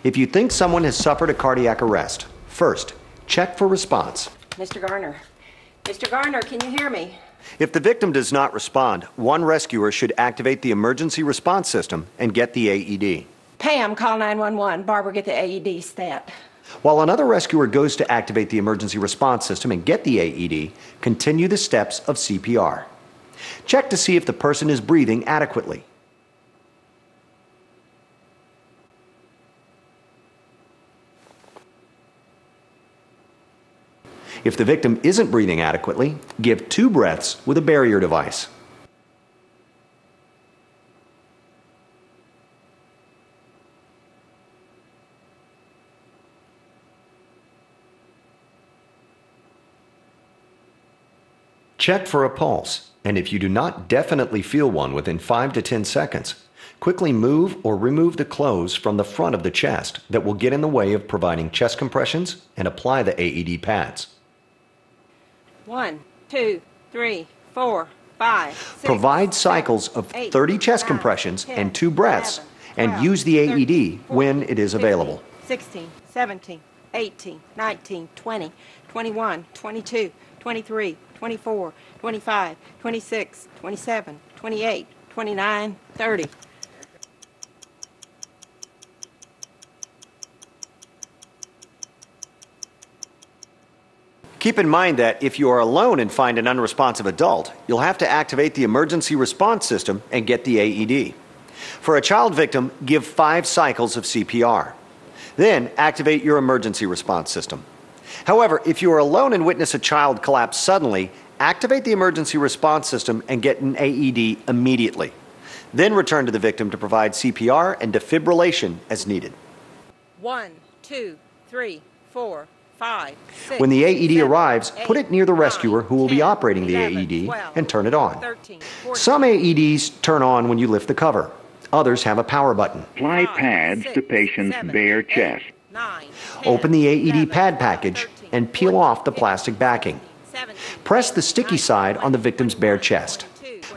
If you think someone has suffered a cardiac arrest, first, check for response. Mr. Garner. Mr. Garner, can you hear me? If the victim does not respond, one rescuer should activate the emergency response system and get the AED. Pam, call 911. Barbara, get the AED stat. While another rescuer goes to activate the emergency response system and get the AED, continue the steps of CPR. Check to see if the person is breathing adequately. If the victim isn't breathing adequately, give 2 breaths with a barrier device. Check for a pulse, and if you do not definitely feel one within 5 to 10 seconds, quickly move or remove the clothes from the front of the chest that will get in the way of providing chest compressions and apply the AED pads. 1, 2, 3, 4, 5, 6, Provide cycles of 30 chest compressions and 2 breaths, and use the AED when it is available. 16, 17, 18, 19, 20, 21, 22, 23, 24, 25, 26, 27, 28, 29, 30. Keep in mind that if you are alone and find an unresponsive adult, you'll have to activate the emergency response system and get the AED. For a child victim, give 5 cycles of CPR. Then activate your emergency response system. However, if you are alone and witness a child collapse suddenly, activate the emergency response system and get an AED immediately. Then return to the victim to provide CPR and defibrillation as needed. 1, 2, 3, 4, 5, 6, When the AED 7, arrives, 8, put it near the 9, rescuer who will be 10, operating the 11, AED 12, and turn it on. 13, 14, Some AEDs turn on when you lift the cover. Others have a power button. Apply pads to patient's bare chest. 9, 10, Open the AED 11, pad 12, package 13, and peel 14, off the plastic 15, backing. 17, Press the sticky side on the victim's bare chest.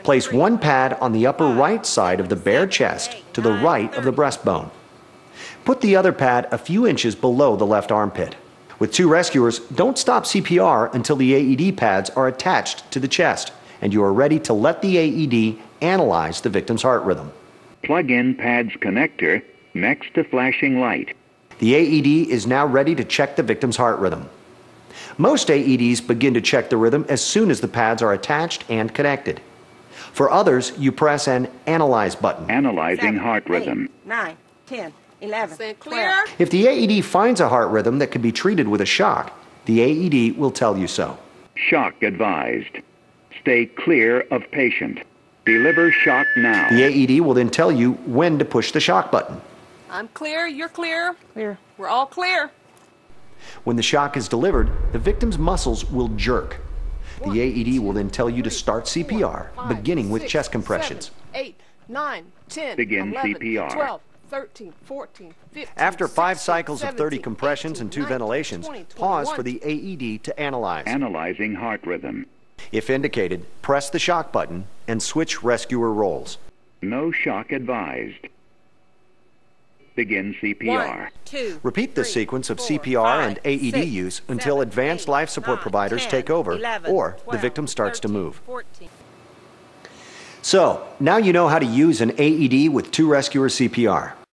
Place one pad on the upper right side of the bare chest to the right of the breastbone. Put the other pad a few inches below the left armpit. With 2 rescuers, don't stop CPR until the AED pads are attached to the chest and you are ready to let the AED analyze the victim's heart rhythm. Plug in pad's connector next to flashing light. The AED is now ready to check the victim's heart rhythm. Most AEDs begin to check the rhythm as soon as the pads are attached and connected. For others, you press an Analyze button. Analyzing 7, heart 8, rhythm. 9, 10, 11, Say 12. clear. If the AED finds a heart rhythm that can be treated with a shock, the AED will tell you so. Shock advised. Stay clear of patient. Deliver shock now. The AED will then tell you when to push the shock button. I'm clear. You're clear. Clear. We're all clear. When the shock is delivered, the victim's muscles will jerk. The AED will then tell you to start CPR, beginning with chest compressions. 7, 8, 9, 10, Begin 11, CPR. 12, 13, 14, 15, After 5 16, cycles of 30 17, compressions 18, and 2 19, ventilations, 20, pause 21. for the AED to analyze. Analyzing heart rhythm. If indicated, press the shock button and switch rescuer roles. No shock advised. Begin CPR. 1, 2, Repeat this 3, sequence of 4, CPR 5, and AED 6, use until 7, advanced 8, life support 9, providers 10, take over 11, or the 12, victim starts to 13, move. 14. So, now you know how to use an AED with 2 rescuer CPR.